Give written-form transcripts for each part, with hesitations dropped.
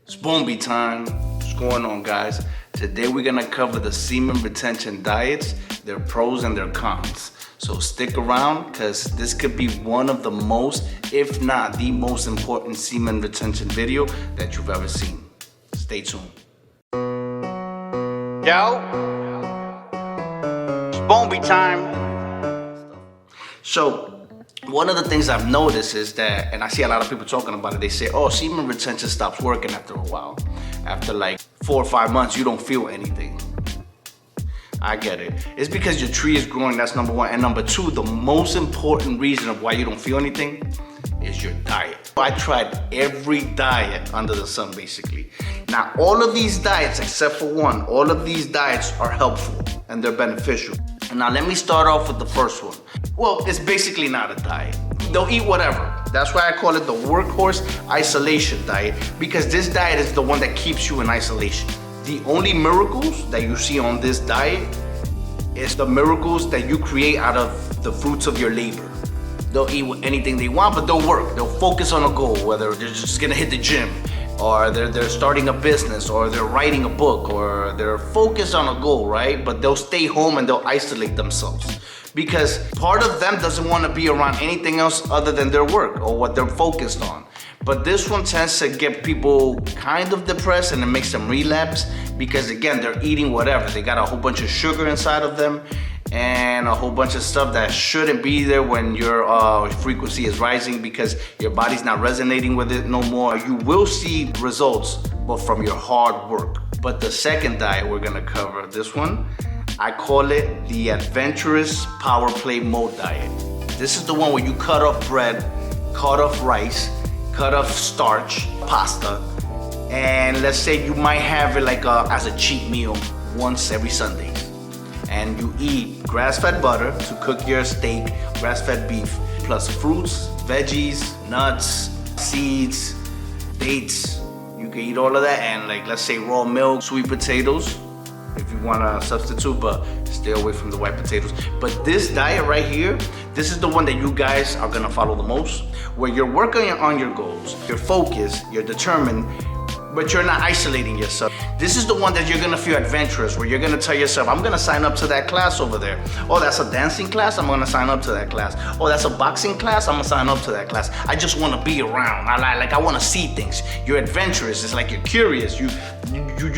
Spoonby time. What's going on, guys? Today we're gonna cover the semen retention diets, their pros and their cons. So stick around, because this could be one of the most, if not the most important semen retention video that you've ever seen. Stay tuned. Yo, Spoonby time. So, one of the things I've noticed is that, and I see a lot of people talking about it, they say, oh, semen retention stops working after a while. After like 4 or 5 months, you don't feel anything. I get it. It's because your tree is growing, that's number one. And number two, the most important reason of why you don't feel anything is your diet. I tried every diet under the sun, basically. Now, all of these diets, except for one, all of these diets are helpful and they're beneficial. Now, let me start off with the first one. Well, it's basically not a diet. They'll eat whatever. That's why I call it the workhorse isolation diet, because this diet is the one that keeps you in isolation. The only miracles that you see on this diet is the miracles that you create out of the fruits of your labor. They'll eat anything they want, but they'll work. They'll focus on a goal, whether they're just gonna hit the gym, or they're starting a business, or they're writing a book, or they're focused on a goal, right? But they'll stay home and they'll isolate themselves, because part of them doesn't want to be around anything else other than their work or what they're focused on. But this one tends to get people kind of depressed, and it makes them relapse, because again, they're eating whatever. They got a whole bunch of sugar inside of them and a whole bunch of stuff that shouldn't be there when your frequency is rising, because your body's not resonating with it no more. You will see results, but from your hard work. But the second diet we're gonna cover, this one, I call it the adventurous power play mode diet. This is the one where you cut off bread, cut off rice, cut off starch, pasta, and let's say you might have it like as a cheat meal once every Sunday. And you eat grass-fed butter to cook your steak, grass-fed beef, plus fruits, veggies, nuts, seeds, dates. You can eat all of that, and like, let's say raw milk, sweet potatoes, if you want to substitute, but stay away from the white potatoes. But this diet right here, this is the one that you guys are gonna follow the most, where you're working on your goals, you're focused, you're determined, but you're not isolating yourself. This is the one that you're gonna feel adventurous, where you're gonna tell yourself, I'm gonna sign up to that class over there. Oh, that's a dancing class, I'm gonna sign up to that class. Oh, that's a boxing class, I'm gonna sign up to that class. I just wanna be around. I wanna see things. You're adventurous, it's like you're curious. You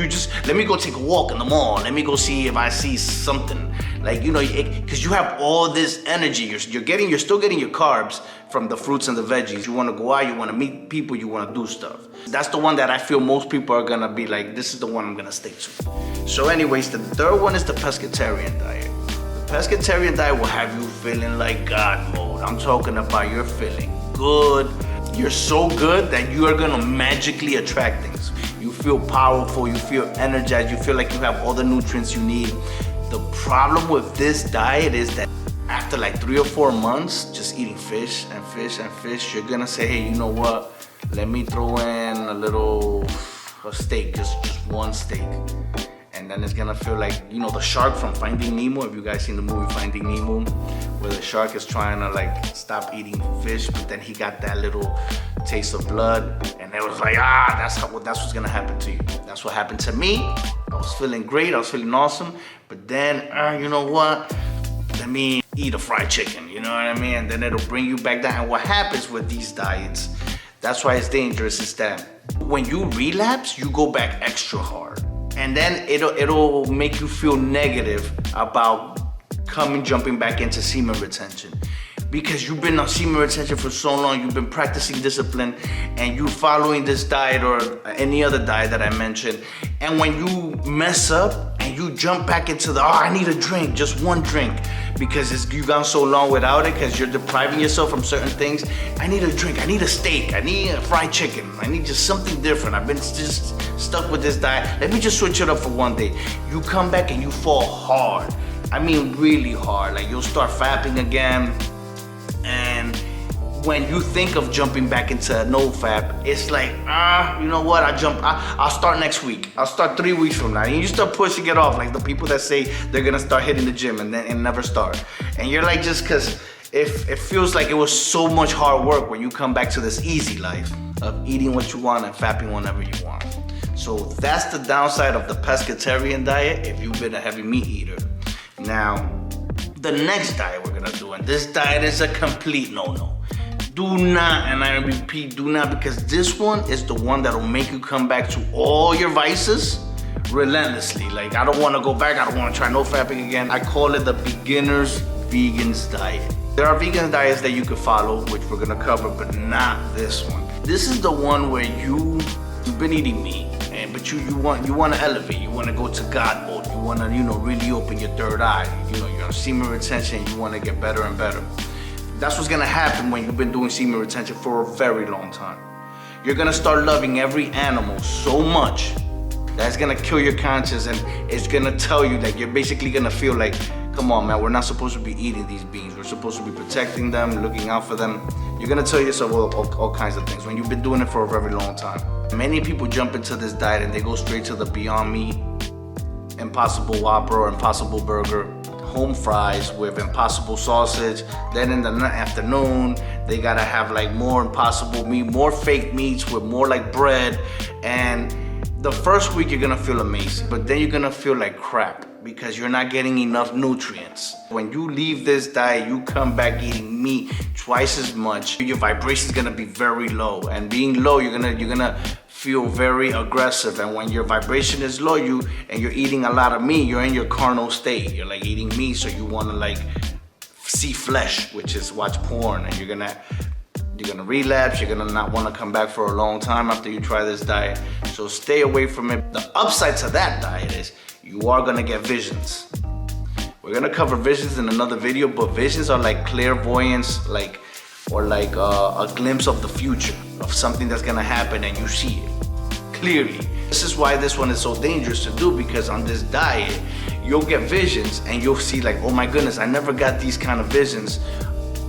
just, let me go take a walk in the mall. Let me go see if I see something. Like, you know, because you have all this energy. You're still getting your carbs from the fruits and the veggies. You wanna go out, you wanna meet people, you wanna do stuff. That's the one that I feel most people are gonna be like, this is the one I'm gonna stick to. So anyways, the third one is the pescatarian diet. The pescatarian diet will have you feeling like God mode. I'm talking about you're feeling good. You're so good that you are gonna magically attract things. You feel powerful, you feel energized, you feel like you have all the nutrients you need. The problem with this diet is that after like 3 or 4 months, just eating fish and fish and fish, you're gonna say, hey, you know what? Let me throw in a steak, just one steak. And then it's gonna feel like, you know, the shark from Finding Nemo. Have you guys seen the movie Finding Nemo? Where the shark is trying to like stop eating fish, but then he got that little taste of blood, and it was like, that's what's gonna happen to you. That's what happened to me. I was feeling great, I was feeling awesome, but then, you know what? Let me eat a fried chicken, you know what I mean? And then it'll bring you back down. And what happens with these diets, that's why it's dangerous, is that when you relapse, you go back extra hard. And then it'll make you feel negative about jumping back into semen retention. Because you've been on semen retention for so long, you've been practicing discipline, and you're following this diet or any other diet that I mentioned. And when you mess up and you jump back into I need a drink, just one drink, because you've gone so long without it, because you're depriving yourself from certain things. I need a drink, I need a steak, I need a fried chicken, I need just something different. I've been just stuck with this diet. Let me just switch it up for one day. You come back and you fall hard. I mean, really hard. Like, you'll start fapping again. And when you think of jumping back into no fap, it's like, you know what, I'll start next week. I'll start 3 weeks from now. And you start pushing it off, like the people that say they're gonna start hitting the gym and never start. And you're like, just because it feels like it was so much hard work when you come back to this easy life. of eating what you want and fapping whenever you want. So that's the downside of the pescatarian diet if you've been a heavy meat eater. Now, the next diet we're gonna do, and this diet is a complete no-no. Do not, and I repeat, do not, because this one is the one that'll make you come back to all your vices relentlessly. Like, I don't wanna go back, I don't wanna try no fapping again. I call it the beginner's vegans diet. There are vegan diets that you can follow, which we're gonna cover, but not this one. This is the one where you've been eating meat, but you want to elevate. You want to go to God mode. You want to really open your third eye. You're on semen retention. You want to get better and better. That's what's gonna happen when you've been doing semen retention for a very long time. You're gonna start loving every animal so much that's gonna kill your conscience, and it's gonna tell you that you're basically gonna feel like, come on, man, we're not supposed to be eating these beings. We're supposed to be protecting them, looking out for them. You're gonna tell yourself all kinds of things when you've been doing it for a very long time. Many people jump into this diet and they go straight to the Beyond Meat, Impossible Whopper or Impossible Burger, home fries with Impossible sausage. Then in the afternoon, they gotta have like more Impossible meat, more fake meats with more like bread. And the first week you're gonna feel amazing, but then you're gonna feel like crap because you're not getting enough nutrients. When you leave this diet, you come back eating meat twice as much. Your vibration is gonna be very low, and being low, you're gonna feel very aggressive. And when your vibration is low, and you're eating a lot of meat, you're in your carnal state. You're like eating meat, so you wanna like see flesh, which is watch porn, and you're gonna relapse. You're gonna not wanna come back for a long time after you try this diet. So stay away from it. The upside to that diet is you are gonna get visions. We're gonna cover visions in another video, but visions are like clairvoyance, or a glimpse of the future, of something that's gonna happen and you see it clearly. This is why this one is so dangerous to do, because on this diet, you'll get visions and you'll see like, oh my goodness, I never got these kind of visions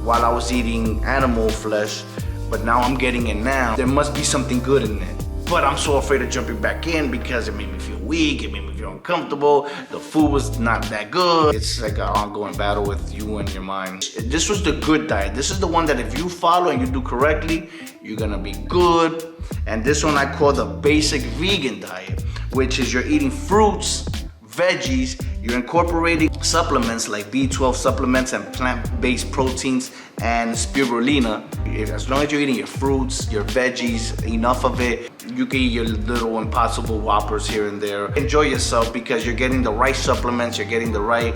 while I was eating animal flesh, but now I'm getting it now. There must be something good in it. But I'm so afraid of jumping back in because it made me feel weak, it made me feel uncomfortable, the food was not that good. It's like an ongoing battle with you and your mind. This was the good diet. This is the one that if you follow and you do correctly, you're gonna be good. And this one I call the basic vegan diet, which is you're eating fruits, veggies, you're incorporating supplements like B12 supplements and plant-based proteins and spirulina. As long as you're eating your fruits, your veggies, enough of it, you can eat your little Impossible Whoppers here and there. Enjoy yourself because you're getting the right supplements, you're getting the right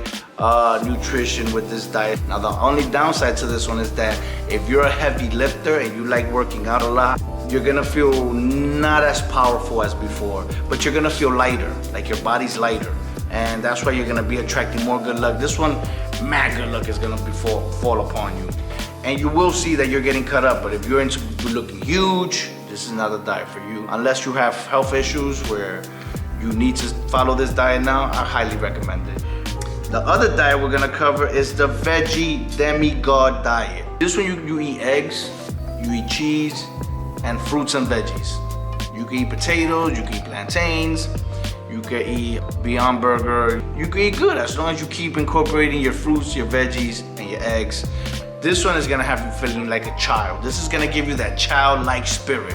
nutrition with this diet. Now the only downside to this one is that if you're a heavy lifter and you like working out a lot, you're gonna feel not as powerful as before, but you're gonna feel lighter, like your body's lighter. And that's why you're gonna be attracting more good luck. This one, mad good luck is gonna fall upon you. And you will see that you're getting cut up, but if you're into looking huge, this is not a diet for you. Unless you have health issues where you need to follow this diet now, I highly recommend it. The other diet we're gonna cover is the Veggie Demigod diet. This one you eat eggs, you eat cheese, and fruits and veggies. You can eat potatoes, you can eat plantains, you can eat Beyond Burger. You can eat good as long as you keep incorporating your fruits, your veggies, and your eggs. This one is gonna have you feeling like a child. This is gonna give you that childlike spirit.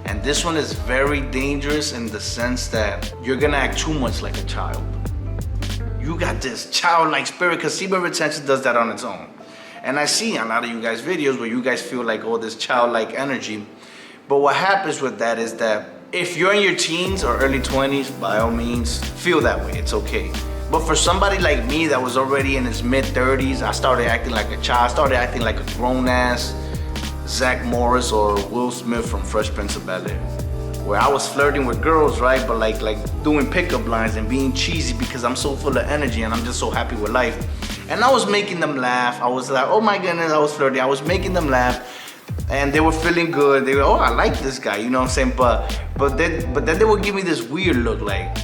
And this one is very dangerous in the sense that you're gonna act too much like a child. You got this childlike spirit because semen retention does that on its own. And I see a lot of you guys' videos where you guys feel like, oh, this childlike energy. But what happens with that is that if you're in your teens or early 20s, by all means, feel that way, it's okay. But for somebody like me that was already in his mid-30s, I started acting like a child, I started acting like a grown-ass Zach Morris or Will Smith from Fresh Prince of Bel-Air, where I was flirting with girls, right? But like doing pickup lines and being cheesy because I'm so full of energy and I'm just so happy with life. And I was making them laugh. I was like, oh my goodness, I was flirting. I was making them laugh. And they were feeling good. They were, oh, I like this guy, you know what I'm saying? But then they would give me this weird look, like,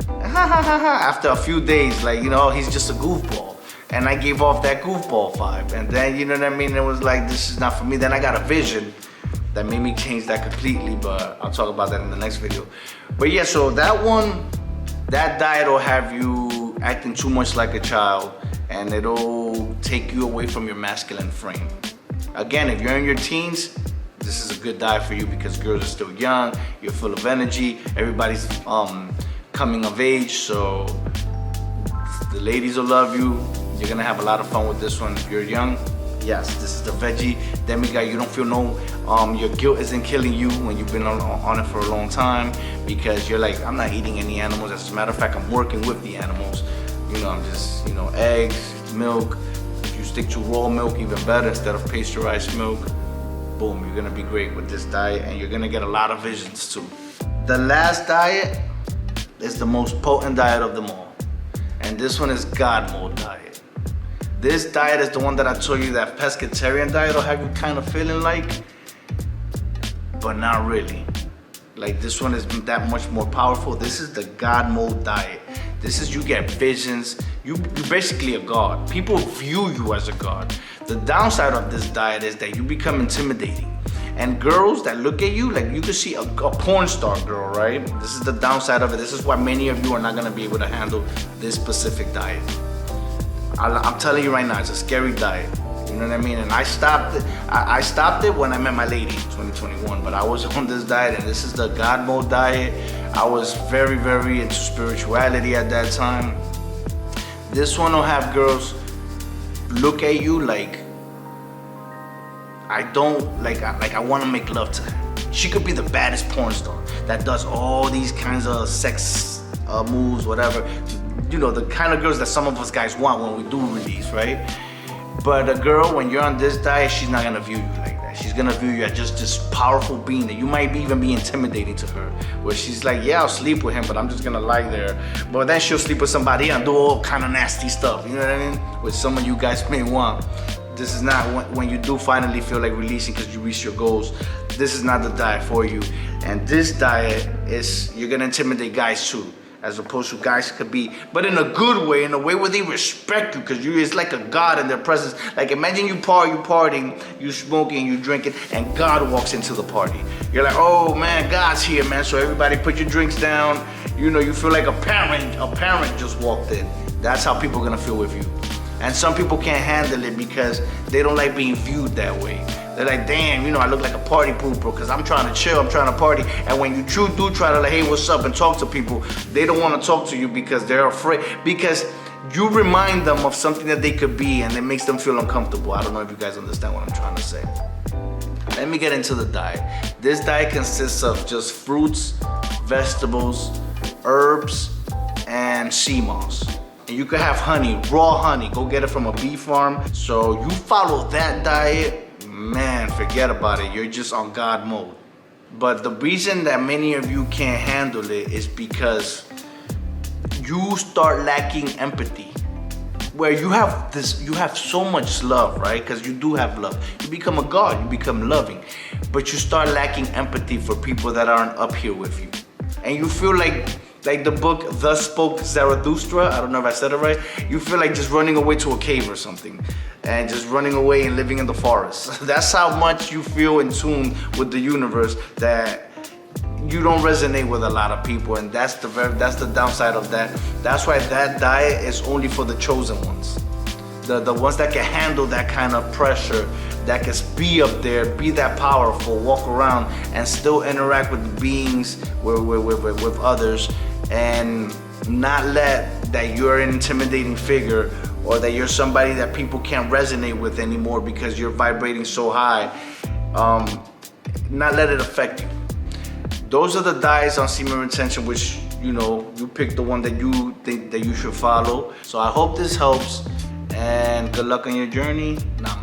ha ha ha ha. After a few days, like, you know, he's just a goofball. And I gave off that goofball vibe. And then, you know what I mean? It was like, this is not for me. Then I got a vision that made me change that completely, but I'll talk about that in the next video. But yeah, so that one, that diet will have you acting too much like a child, and it'll take you away from your masculine frame. Again, if you're in your teens, this is a good diet for you because girls are still young, you're full of energy, everybody's coming of age, so the ladies will love you. You're gonna have a lot of fun with this one. If you're young, yes, this is the Veggie Diet. You don't feel your guilt isn't killing you when you've been on it for a long time, because you're like, I'm not eating any animals. As a matter of fact, I'm working with the animals. I'm just, eggs, milk. If you stick to raw milk, even better, instead of pasteurized milk. Boom, you're gonna be great with this diet, and you're gonna get a lot of visions too. The last diet is the most potent diet of them all, and this one is God mode diet. This diet is the one that I told you, that pescatarian diet will have you kind of feeling like, but not really. Like, this one is that much more powerful. This is the God mode diet. This is, you get visions. You're basically a god. People view you as a god. The downside of this diet is that you become intimidating. And girls that look at you, like, you can see a porn star girl, right? This is the downside of it. This is why many of you are not gonna be able to handle this specific diet. I'm telling you right now, it's a scary diet. You know what I mean? And I stopped it. I stopped it when I met my lady in 2021, but I was on this diet, and this is the God mode diet. I was very, very into spirituality at that time. This one will have girls look at you like, I want to make love to her. She could be the baddest porn star that does all these kinds of sex moves, whatever. The kind of girls that some of us guys want when we do release, right? But a girl, when you're on this diet, she's not gonna view you like that. She's gonna view you as just this powerful being that you might even be intimidating to her. Where she's like, yeah, I'll sleep with him, but I'm just gonna lie there. But then she'll sleep with somebody and do all kind of nasty stuff, you know what I mean? Which some of you guys may want. This is not when you do finally feel like releasing because you reach your goals. This is not the diet for you. And this diet is, you're gonna intimidate guys too, as opposed to guys could be, but in a good way, in a way where they respect you, because it's like a god in their presence. Like, imagine you partying, you smoking, you drinking, and God walks into the party. You're like, oh man, God's here, man. So everybody put your drinks down. You feel like a parent just walked in. That's how people are gonna feel with you. And some people can't handle it because they don't like being viewed that way. They're like, damn, I look like a party pooper because I'm trying to chill, I'm trying to party. And when you do try to like, hey, what's up, and talk to people, they don't want to talk to you because they're afraid. Because you remind them of something that they could be, and it makes them feel uncomfortable. I don't know if you guys understand what I'm trying to say. Let me get into the diet. This diet consists of just fruits, vegetables, herbs, and sea moss. And you can have honey, raw honey. Go get it from a bee farm. So you follow that diet, man, forget about it. You're just on God mode. But the reason that many of you can't handle it is because you start lacking empathy. Where you have so much love, right? Because you do have love. You become a god, you become loving. But you start lacking empathy for people that aren't up here with you. And you feel like the book Thus Spoke Zarathustra, I don't know if I said it right, you feel like just running away to a cave or something, and just running away and living in the forest. That's how much you feel in tune with the universe, that you don't resonate with a lot of people, and that's the downside of that. That's why that diet is only for the chosen ones. The ones that can handle that kind of pressure, that can be up there, be that powerful, walk around and still interact with beings, with others, and not let that you're an intimidating figure, or that you're somebody that people can't resonate with anymore because you're vibrating so high. Not let it affect you. Those are the diets on semen retention, which you pick the one that you think that you should follow. So I hope this helps, and good luck on your journey. Namaste.